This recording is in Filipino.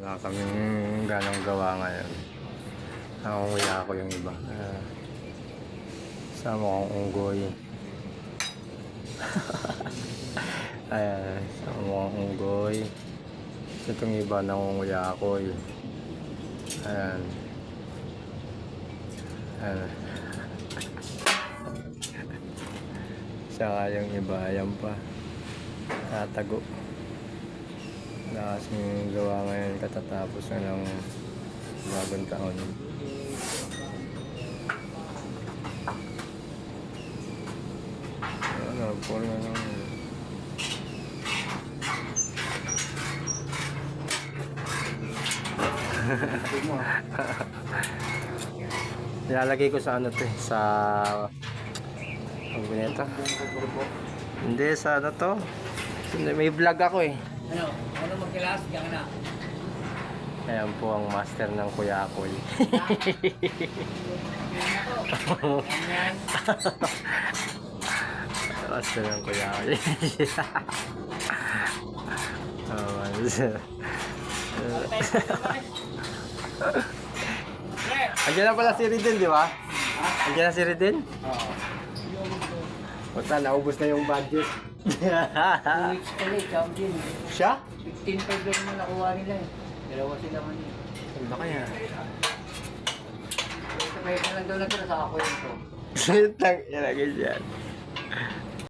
Wala kaming ganang gawa ngayon. Nangunguya ako yung iba. Sama kong unggoy. Ayan, sama kong unggoy. Itong iba nangunguya ako. Ayan. Ayan. Saka yung iba, ayan pa. Tatago. Wala kasing gawa ngayon katatapos na ng bagong taon. Ano, puro na lang. Nilalagay ko sa ano to eh, sa ang bineta. Hindi, sa ano to? May vlog ako eh. Ano magkilas? Diyan ka na. Ayan po ang master ng Kuya Akoy. Yan. Master ng Kuya Akoy. Andiyan na pala si Riden, di ba? Andiyan na si Riden? Oo. Basta naubos na yung budget. 2 weeks pala eh, champion. Siya? 15.5 lang naman nakuha nila eh. Dalawa sila man eh. Ano kaya? Sabay na lang daw natira sa ako yun to. Sweet lang, ilagay dyan.